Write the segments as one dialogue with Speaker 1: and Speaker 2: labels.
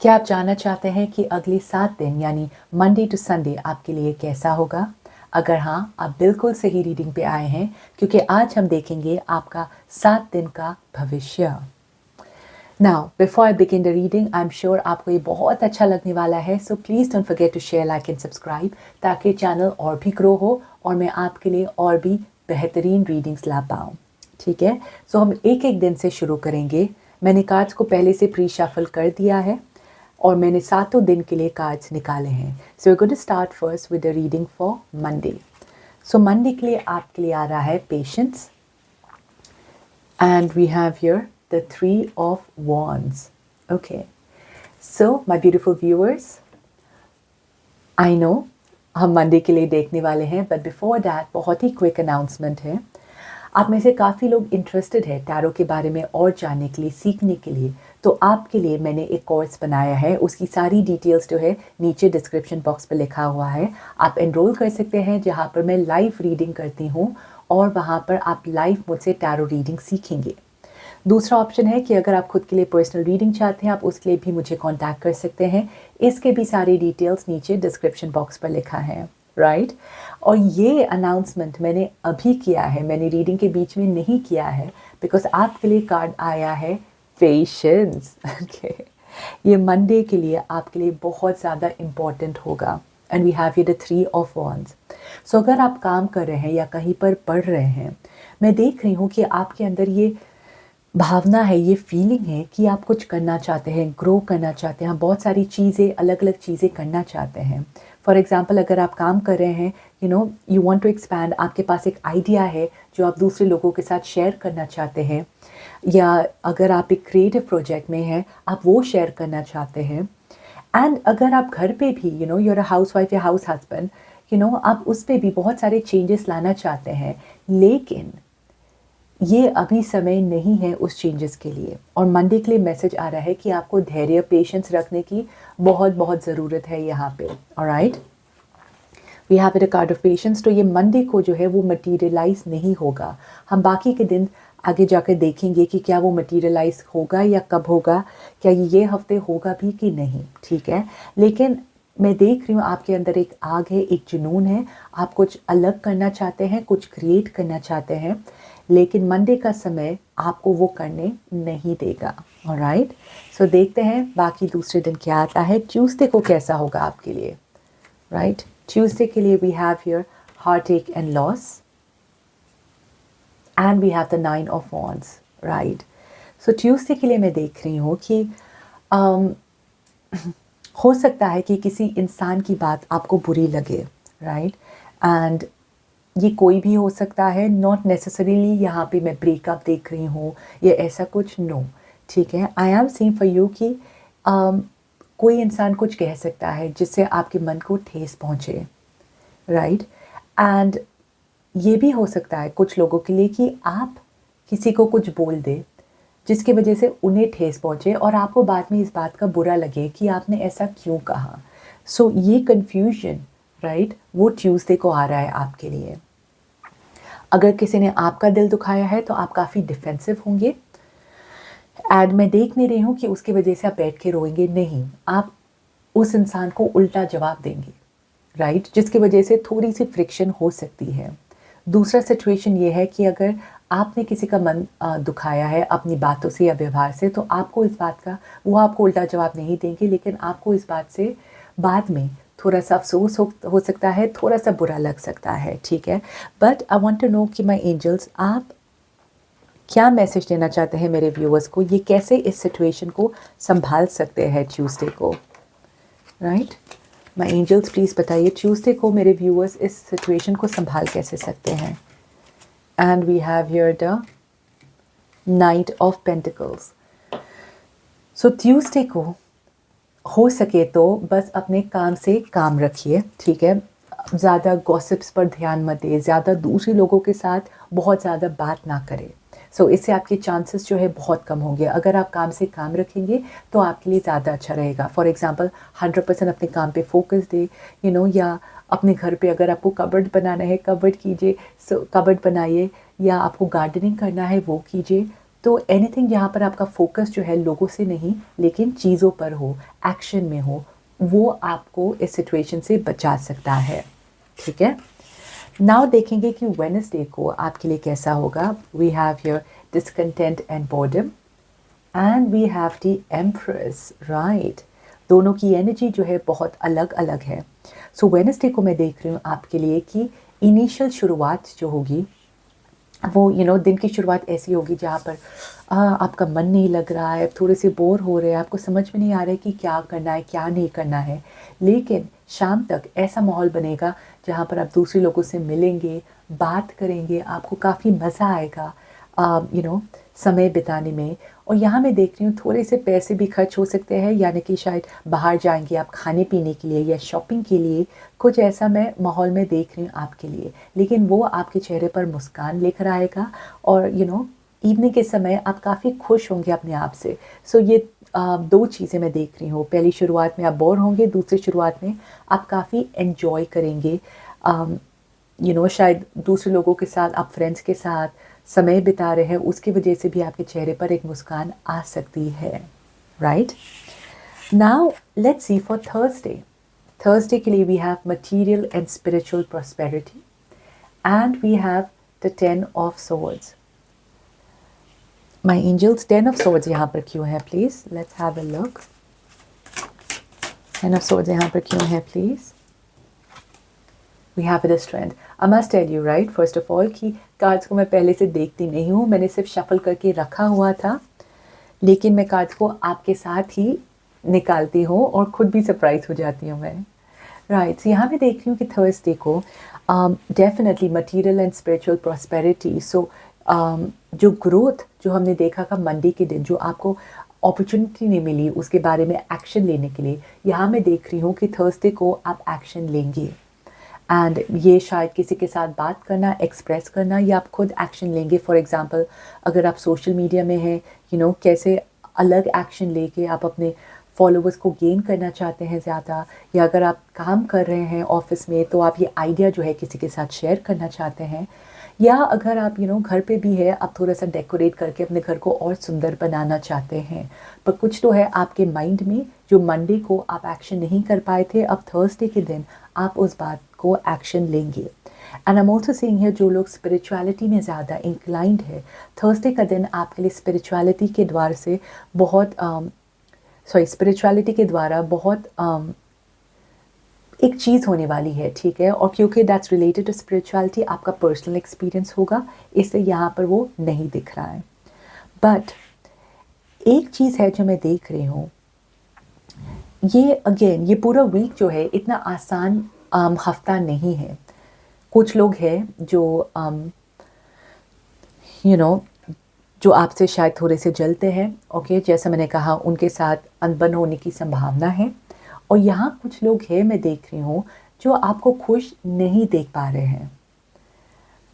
Speaker 1: क्या आप जानना चाहते हैं कि अगले 7 दिन यानी मंडे टू संडे आपके लिए कैसा होगा? अगर हाँ, आप बिल्कुल सही रीडिंग पे आए हैं क्योंकि आज हम देखेंगे आपका 7 दिन का भविष्य। Now, before I begin the reading, I'm sure आपको ये बहुत अच्छा लगने वाला है, so please don't forget to share, like and subscribe ताकि चैनल और भी ग्रो हो और मैं आपके लिए और भी बेहतरीन रीडिंग्स ला पाऊँ। ठीक है? सो हम एक एक दिन से शुरू करेंगे। मैंने कार्ड्स को पहले से प्री शफल कर दिया है और मैंने 7 दिन के लिए कार्ड्स निकाले हैं। So we going to start first with the reading for Monday. सो मंडे के लिए आपके लिए आ रहा है patience and we have here the 3 of Wands. Okay, so my beautiful viewers, I know हम मंडे के लिए देखने वाले हैं, बट बिफोर दैट बहुत ही क्विक अनाउंसमेंट है। आप में से काफ़ी लोग इंटरेस्टेड है टैरो के बारे में और जानने के लिए, सीखने के लिए, तो आपके लिए मैंने एक कोर्स बनाया है। उसकी सारी डिटेल्स जो है नीचे डिस्क्रिप्शन बॉक्स पर लिखा हुआ है। आप एनरोल कर सकते हैं, जहाँ पर मैं लाइव रीडिंग करती हूँ और वहाँ पर आप लाइव मुझसे टैरो रीडिंग सीखेंगे। दूसरा ऑप्शन है कि अगर आप खुद के लिए पर्सनल रीडिंग चाहते हैं, आप उसके लिए भी मुझे कांटेक्ट कर सकते हैं। इसके भी सारे डिटेल्स नीचे डिस्क्रिप्शन बॉक्स पर लिखा है, राइट? और ये अनाउंसमेंट मैंने अभी किया है, मैंने रीडिंग के बीच में नहीं किया है, बिकॉज आपके लिए कार्ड आया है पेशेंस। ओके, ये मंडे के लिए आपके लिए बहुत ज़्यादा इम्पॉर्टेंट होगा। And we have the 3 of Wands। सो अगर आप काम कर रहे हैं या कहीं पर पढ़ रहे हैं, मैं देख रही हूँ कि आपके अंदर ये भावना है, ये फीलिंग है कि आप कुछ करना चाहते हैं, ग्रो करना चाहते हैं, बहुत सारी चीज़ें, अलग अलग चीज़ें करना चाहते हैं। फॉर एग्जांपल, अगर आप काम कर रहे हैं, यू वांट टू एक्सपैंड, आपके पास एक आइडिया है जो आप दूसरे लोगों के साथ शेयर करना चाहते हैं, या अगर आप एक क्रिएटिव प्रोजेक्ट में हैं, आप वो शेयर करना चाहते हैं। एंड अगर आप घर पे भी यूर अ हाउस वाइफ या हाउस हस्बैंड, आप उस पर भी बहुत सारे चेंजेस लाना चाहते हैं, लेकिन ये अभी समय नहीं है उस चेंजेस के लिए। और मंडे के लिए मैसेज आ रहा है कि आपको धैर्य, पेशेंस रखने की बहुत बहुत ज़रूरत है यहाँ पे। Alright, we have it a card of patience. तो ये मंडे को जो है वो मटीरियलाइज नहीं होगा। हम बाकी के दिन आगे जाकर देखेंगे कि क्या वो मटीरियलाइज होगा या कब होगा, क्या ये हफ्ते होगा भी कि नहीं, ठीक है? लेकिन मैं देख रही हूँ आपके अंदर एक आग है, एक जुनून है, आप कुछ अलग करना चाहते हैं, कुछ क्रिएट करना चाहते हैं, लेकिन मंडे का समय आपको वो करने नहीं देगा। ऑलराइट, सो देखते हैं बाकी दूसरे दिन क्या आता है। ट्यूसडे को कैसा होगा आपके लिए, राइट? ट्यूसडे के लिए we have here heartache and loss and we have the 9 of Wands, right? So Tuesday के लिए मैं देख रही हूँ कि हो सकता है कि किसी इंसान की बात आपको बुरी लगे, राइट? एंड ये कोई भी हो सकता है, नॉट नेसेसरीली यहाँ पे मैं ब्रेकअप देख रही हूँ या ऐसा कुछ, नो, ठीक है? I am saying for you कि कोई इंसान कुछ कह सकता है जिससे आपके मन को ठेस पहुँचे, राइट? एंड ये भी हो सकता है कुछ लोगों के लिए कि आप किसी को कुछ बोल दे जिसकी वजह से उन्हें ठेस पहुँचे और आपको बाद में इस बात का बुरा लगे कि आपने ऐसा क्यों कहा। सो ये कन्फ्यूजन, राइट, वो ट्यूसडे को आ रहा है आपके लिए। अगर किसी ने आपका दिल दुखाया है तो आप काफ़ी डिफेंसिव होंगे। एंड मैं देख नहीं रही हूँ कि उसकी वजह से आप बैठ के रोएंगे, नहीं, आप उस इंसान को उल्टा जवाब देंगे, राइट, जिसकी वजह से थोड़ी सी फ्रिक्शन हो सकती है। दूसरा सिचुएशन ये है कि अगर आपने किसी का मन दुखाया है अपनी बातों से या व्यवहार से, तो आपको इस बात का, वो आपको उल्टा जवाब नहीं देंगे, लेकिन आपको इस बात से बाद में थोड़ा सा अफसोस हो सकता है, थोड़ा सा बुरा लग सकता है, ठीक है? But I want to know कि माय एंजल्स, आप क्या मैसेज देना चाहते हैं मेरे व्यूअर्स को? ये कैसे इस सिचुएशन को संभाल सकते हैं ट्यूसडे को, राइट? माय एंजल्स प्लीज़ बताइए, ट्यूसडे को मेरे व्यूअर्स इस सिचुएशन को संभाल कैसे सकते हैं? And we have here the knight of pentacles. सो ट्यूसडे को हो सके तो बस अपने काम से काम रखिए, ठीक है? ज़्यादा गॉसिप्स पर ध्यान मत दें, ज़्यादा दूसरे लोगों के साथ बहुत ज़्यादा बात ना करें। सो इससे आपके चांसेस जो है बहुत कम होंगे। अगर आप काम से काम रखेंगे तो आपके लिए ज़्यादा अच्छा रहेगा। फॉर एग्जांपल 100% अपने काम पे फोकस दे, या अपने घर पे अगर आपको कबर्ड बनाना है, कबर्ड कीजिए, कबर्ड बनाइए, या आपको गार्डनिंग करना है वो कीजिए। तो एनीथिंग जहाँ पर आपका फोकस जो है लोगों से नहीं लेकिन चीज़ों पर हो, एक्शन में हो, वो आपको इस सिचुएशन से बचा सकता है। ठीक है, नाउ देखेंगे कि वेडनेसडे को आपके लिए कैसा होगा। We have here discontent and boredom and we have the empress, right. दोनों की एनर्जी जो है बहुत अलग अलग है। सो वेडनेसडे को मैं देख रही हूँ आपके लिए कि इनिशियल शुरुआत जो होगी वो दिन की शुरुआत ऐसी होगी जहाँ पर आपका मन नहीं लग रहा है, थोड़े से बोर हो रहे हैं, आपको समझ में नहीं आ रहा है कि क्या करना है क्या नहीं करना है। लेकिन शाम तक ऐसा माहौल बनेगा जहाँ पर आप दूसरे लोगों से मिलेंगे, बात करेंगे, आपको काफ़ी मज़ा आएगा समय बिताने में। और यहाँ मैं देख रही हूँ थोड़े से पैसे भी खर्च हो सकते हैं, यानी कि शायद बाहर जाएंगे आप खाने पीने के लिए या शॉपिंग के लिए, कुछ ऐसा मैं माहौल में देख रही हूँ आपके लिए। लेकिन वो आपके चेहरे पर मुस्कान लेकर आएगा और इवनिंग के समय आप काफ़ी खुश होंगे अपने आप से। सो ये दो चीज़ें मैं देख रही हूँ। पहली शुरुआत में आप बोर होंगे, दूसरी शुरुआत में आप काफ़ी एंजॉय करेंगे। शायद दूसरे लोगों के साथ, आप फ्रेंड्स के साथ समय बिता रहे हैं, उसकी वजह से भी आपके चेहरे पर एक मुस्कान आ सकती है, right. Now let's see for Thursday. Thursday के लिए we have material and spiritual prosperity and we have the 10 of swords. My angels, 10 of swords यहाँ पर क्यों है please? Let's have a look. 10 of swords यहाँ पर क्यों है please? We have the strength. I must tell you, right, first of all, कि cards को मैं पहले से देखती नहीं हूँ, मैंने सिर्फ शफल करके रखा हुआ था, लेकिन मैं कार्ड्स को आपके साथ ही निकालती हूँ और खुद भी सरप्राइज हो जाती हूँ मैं, राइट। So यहाँ मैं देख रही हूँ कि थर्सडे को definitely material and spiritual prosperity. So जो ग्रोथ जो हमने देखा था मंडे के दिन, जो आपको अपॉर्चुनिटी नहीं मिली उसके बारे में एक्शन लेने के लिए, यहाँ मैं देख रही हूँ कि थर्सडे को आप एक्शन लेंगे। एंड ये शायद किसी के साथ बात करना, एक्सप्रेस करना, या आप खुद एक्शन लेंगे। फॉर एग्जांपल अगर आप सोशल मीडिया में हैं, कैसे अलग एक्शन लेके आप अपने फॉलोअर्स को गेन करना चाहते हैं ज़्यादा, या अगर आप काम कर रहे हैं ऑफिस में तो आप ये आइडिया जो है किसी के साथ शेयर करना चाहते हैं, या अगर आप घर पे भी है, आप थोड़ा सा डेकोरेट करके अपने घर को और सुंदर बनाना चाहते हैं। पर कुछ तो है आपके माइंड में जो मंडे को आप एक्शन नहीं कर पाए थे, अब थर्सडे के दिन आप उस बात को एक्शन लेंगे। And I am also seeing here जो लोग स्पिरिचुअलिटी में ज़्यादा इंक्लाइंड है, थर्सडे का दिन आपके लिए स्पिरिचुअलिटी के द्वार से बहुत स्पिरिचुअलिटी के द्वारा बहुत एक चीज़ होने वाली है, ठीक है। और क्योंकि दैट्स रिलेटेड टू स्पिरिचुअलिटी, आपका पर्सनल एक्सपीरियंस होगा, इसलिए यहाँ पर वो नहीं दिख रहा है। बट एक चीज़ है जो मैं देख रही हूँ, ये पूरा वीक जो है इतना आसान हफ्ता नहीं है। कुछ लोग हैं जो जो आपसे शायद थोड़े से जलते हैं, ओके, जैसा मैंने कहा उनके साथ अनबन होने की संभावना है। और यहाँ कुछ लोग हैं मैं देख रही हूँ जो आपको खुश नहीं देख पा रहे हैं,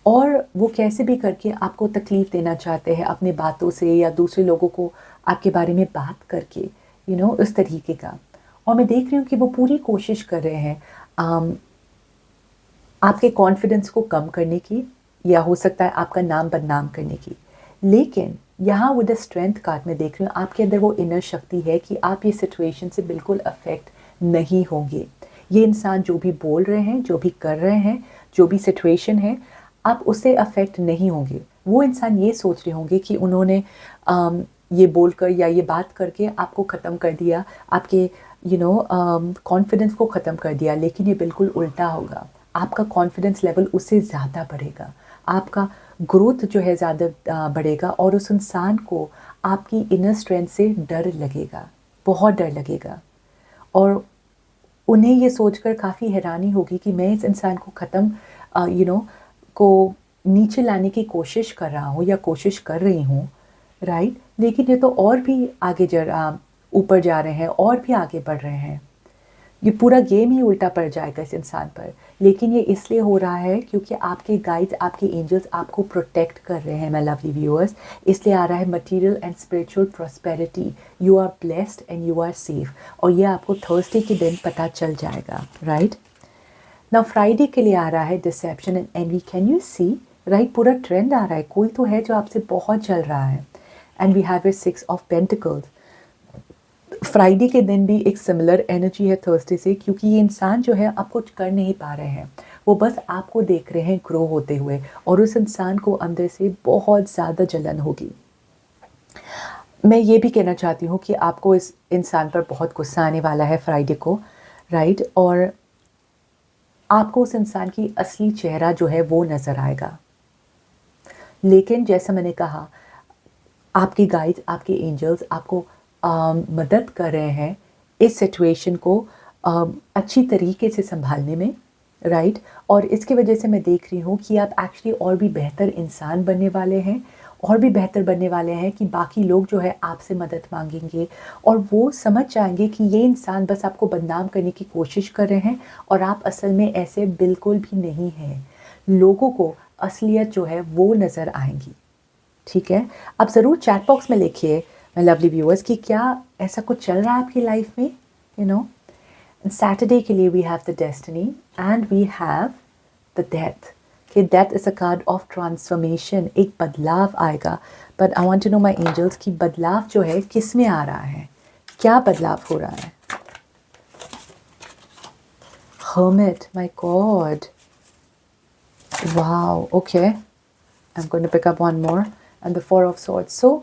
Speaker 1: और वो कैसे भी करके आपको तकलीफ़ देना चाहते हैं अपनी बातों से, या दूसरे लोगों को आपके बारे में बात करके, उस तरीके का। और मैं देख रही हूँ कि वो पूरी कोशिश कर रहे हैं आपके कॉन्फिडेंस को कम करने की, या हो सकता है आपका नाम बदनाम करने की। लेकिन यहाँ विद द स्ट्रेंथ कार्ड में देख रही हूँ आपके अंदर वो इनर शक्ति है कि आप ये सिचुएशन से बिल्कुल अफेक्ट नहीं होंगे। ये इंसान जो भी बोल रहे हैं, जो भी कर रहे हैं, जो भी सिचुएशन है, आप उससे अफेक्ट नहीं होंगे। वो इंसान ये सोच रहे होंगे कि उन्होंने ये बोलकर या ये बात करके आपको ख़त्म कर दिया, आपके कॉन्फिडेंस को ख़त्म कर दिया। लेकिन ये बिल्कुल उल्टा होगा, आपका कॉन्फिडेंस लेवल उससे ज़्यादा बढ़ेगा, आपका ग्रोथ जो है ज़्यादा बढ़ेगा, और उस इंसान को आपकी इनर स्ट्रेंथ से डर लगेगा, बहुत डर लगेगा। और उन्हें ये सोचकर काफ़ी हैरानी होगी कि मैं इस इंसान को ख़त्म को नीचे लाने की कोशिश कर रहा हूँ या कोशिश कर रही हूँ, राइट। लेकिन ये तो और भी आगे ऊपर जा रहे हैं और भी आगे बढ़ रहे हैं। ये पूरा गेम ही उल्टा पड़ जाएगा इस इंसान पर। लेकिन ये इसलिए हो रहा है क्योंकि आपके गाइड्स, आपके एंजल्स आपको प्रोटेक्ट कर रहे हैं, माय लवली व्यूअर्स। इसलिए आ रहा है material and spiritual prosperity, you are blessed and you are safe. और ये आपको थर्सडे के दिन पता चल जाएगा, राइट। नाउ फ्राइडे के लिए आ रहा है deception and envy. Can you see, right, पूरा ट्रेंड आ रहा है। कोई तो है जो आपसे बहुत जल रहा है, and we have a 6 of pentacles. Friday के दिन भी एक सिमिलर एनर्जी है थर्सडे से, क्योंकि ये इंसान जो है आप कुछ कर नहीं पा रहे हैं, वो बस आपको देख रहे हैं ग्रो होते हुए, और उस इंसान को अंदर से बहुत ज़्यादा जलन होगी। मैं ये भी कहना चाहती हूँ कि आपको इस इंसान पर बहुत गुस्सा आने वाला है फ्राइडे को, राइट, और आपको उस इंसान की असली चेहरा जो है वो नज़र आएगा। लेकिन जैसा मैंने कहा, आपकी गाइड्स, आपके एंजल्स आपको मदद कर रहे हैं इस सिचुएशन को अच्छी तरीके से संभालने में, राइट। और इसकी वजह से मैं देख रही हूँ कि आप एक्चुअली और भी बेहतर इंसान बनने वाले हैं, और भी बेहतर बनने वाले हैं कि बाकी लोग जो है आपसे मदद मांगेंगे, और वो समझ जाएंगे कि ये इंसान बस आपको बदनाम करने की कोशिश कर रहे हैं, और आप असल में ऐसे बिल्कुल भी नहीं हैं। लोगों को असलियत जो है वो नज़र आएंगी, ठीक है। आप ज़रूर चैट बॉक्स में लिखिए माय लवली व्यूअर्स कि क्या ऐसा कुछ चल रहा है आपकी लाइफ में, यू नो। सैटरडे के लिए we have the destiny and we have the death, कि death is a card of transformation, एक बदलाव आएगा। But I want to know my angels कि बदलाव जो है किस में आ रहा है, क्या बदलाव हो रहा है। Hermit, my God, wow, okay, I'm going to pick up one more and the 4 of swords. So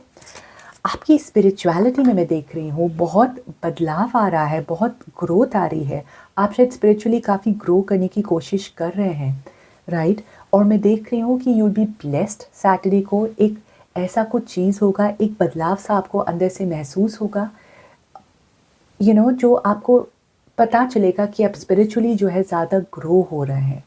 Speaker 1: आपकी स्पिरिचुअलिटी में मैं देख रही हूँ बहुत बदलाव आ रहा है, बहुत ग्रोथ आ रही है। आप शायद स्पिरिचुअली काफ़ी ग्रो करने की कोशिश कर रहे हैं, राइट। और मैं देख रही हूँ कि you will be blessed. Saturday को एक ऐसा कुछ चीज़ होगा, एक बदलाव सा आपको अंदर से महसूस होगा, यू नो, जो आपको पता चलेगा कि आप स्पिरिचुअली जो है ज़्यादा ग्रो हो रहे हैं,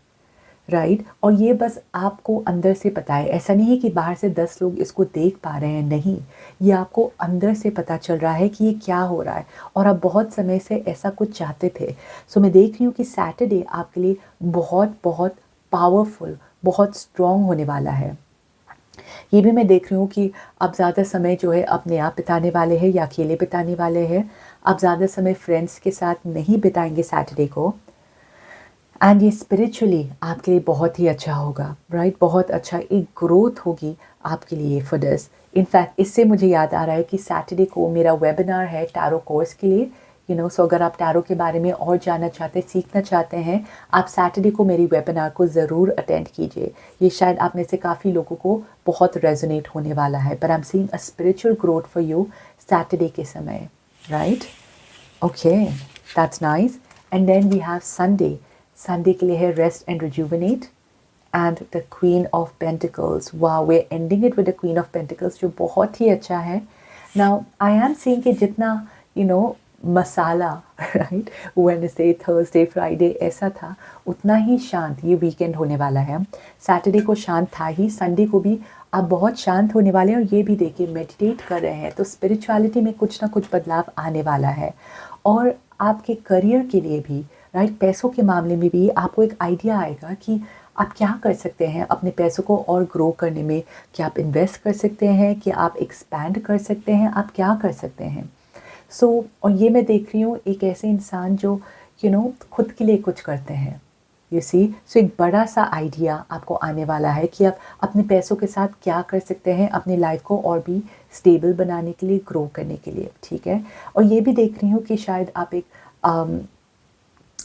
Speaker 1: राइट। और ये बस आपको अंदर से पता है, ऐसा नहीं है कि बाहर से 10 लोग इसको देख पा रहे हैं, नहीं, ये आपको अंदर से पता चल रहा है कि ये क्या हो रहा है, और आप बहुत समय से ऐसा कुछ चाहते थे। सो मैं देख रही हूँ कि सैटरडे आपके लिए बहुत बहुत पावरफुल, बहुत स्ट्रॉन्ग होने वाला है। ये भी मैं देख रही हूँ कि आप ज़्यादा समय जो है अपने आप बिताने वाले हैं या अकेले बिताने वाले हैं। आप ज़्यादा समय फ्रेंड्स के साथ नहीं बिताएंगे सैटरडे को, एंड ये स्पिरिचुअली आपके लिए बहुत ही अच्छा होगा, राइट। बहुत अच्छा एक ग्रोथ होगी आपके लिए फॉर दिस। इनफैक्ट इससे मुझे याद आ रहा है कि सैटरडे को मेरा वेबिनार है टैरो कोर्स के लिए, यू नो। सो अगर आप टैरो के बारे में और जानना चाहते हैं, सीखना चाहते हैं, आप सैटरडे को मेरी वेबिनार को ज़रूर अटेंड कीजिए। ये शायद आप में से काफ़ी लोगों को बहुत रेजोनेट होने वाला है। But I am seeing a spiritual growth for you Saturday के समय, right. Okay, that's nice. And then we have Sunday. Sunday के लिए है rest and rejuvenate and the queen of pentacles. Wow, we ending it with the queen of pentacles, जो बहुत ही अच्छा है। Now I am seeing कि जितना you know masala, right, Wednesday, Thursday, Friday ऐसा था, उतना ही शांत ये वीकेंड होने वाला है। सैटरडे को शांत था ही, संडे को भी आप बहुत शांत होने वाले हैं। और ये भी देखिए मेडिटेट कर रहे हैं, तो स्पिरिचुअलिटी में कुछ ना कुछ बदलाव आने वाला है। और आपके करियर के लिए भी, राइट, पैसों के मामले में भी आपको एक आइडिया आएगा कि आप क्या कर सकते हैं अपने पैसों को और ग्रो करने में। कि आप इन्वेस्ट कर सकते हैं, कि आप एक्सपैंड कर सकते हैं, आप क्या कर सकते हैं। सो और ये मैं देख रही हूँ एक ऐसे इंसान जो यू नो खुद के लिए कुछ करते हैं, यू सी। सो एक बड़ा सा आइडिया आपको आने वाला है कि आप अपने पैसों के साथ क्या कर सकते हैं अपनी लाइफ को और भी स्टेबल बनाने के लिए, ग्रो करने के लिए, ठीक है। और ये भी देख रही हूँ कि शायद आप एक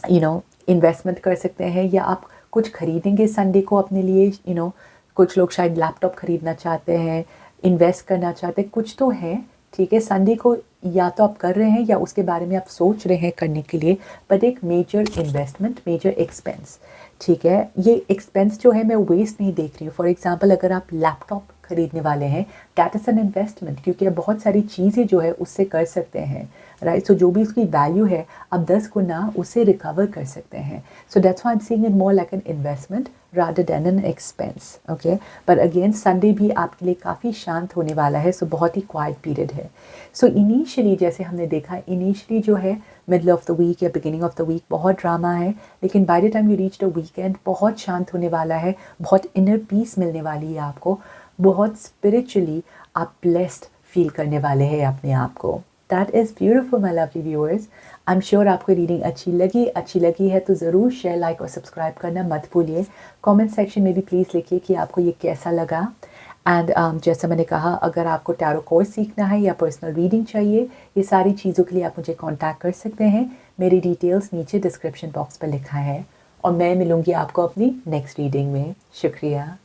Speaker 1: यू नो इन्वेस्टमेंट कर सकते हैं, या आप कुछ खरीदेंगे संडे को अपने लिए, यू नो। कुछ लोग शायद लैपटॉप खरीदना चाहते हैं, इन्वेस्ट करना चाहते हैं, कुछ तो है, ठीक है। संडे को या तो आप कर रहे हैं या उसके बारे में आप सोच रहे हैं करने के लिए, बट एक मेजर इन्वेस्टमेंट, मेजर एक्सपेंस, ठीक है। ये एक्सपेंस जो है मैं वेस्ट नहीं देख रही हूँ। फॉर एग्जांपल अगर आप लैपटॉप खरीदने वाले हैं, दैट इज़ एन इन्वेस्टमेंट, क्योंकि आप बहुत सारी चीज़ें जो है उससे कर सकते हैं, राइट। सो जो भी उसकी वैल्यू है आप 10 गुना उसे रिकवर कर सकते हैं। So that's why I am seeing it more like an investment rather than an expense, okay। पर अगेन संडे भी आपके लिए काफ़ी शांत होने वाला है, सो बहुत ही क्वाइट पीरियड है। सो इनिशियली जैसे हमने देखा, इनिशियली जो है मिडल ऑफ द वीक या बिगिनिंग ऑफ द वीक बहुत ड्रामा है, लेकिन by the time you reach the weekend बहुत शांत होने वाला है, बहुत इनर पीस मिलने वाली है आपको, बहुत स्पिरिचुअली आप ब्लेस्ड फील करने वाले हैं अपने आप को। That is beautiful my lovely viewers. I am sure आपको रीडिंग अच्छी लगी है तो ज़रूर शेयर, लाइक और सब्सक्राइब करना मत भूलिए। कमेंट सेक्शन में भी प्लीज़ लिखिए कि आपको ये कैसा लगा। एंड जैसा मैंने कहा, अगर आपको टैरो कोर्स सीखना है या पर्सनल रीडिंग चाहिए, ये सारी चीज़ों के लिए आप मुझे कांटेक्ट कर सकते हैं। मेरी डिटेल्स नीचे डिस्क्रिप्शन बॉक्स पर लिखा है और मैं मिलूँगी आपको अपनी नेक्स्ट रीडिंग में। शुक्रिया।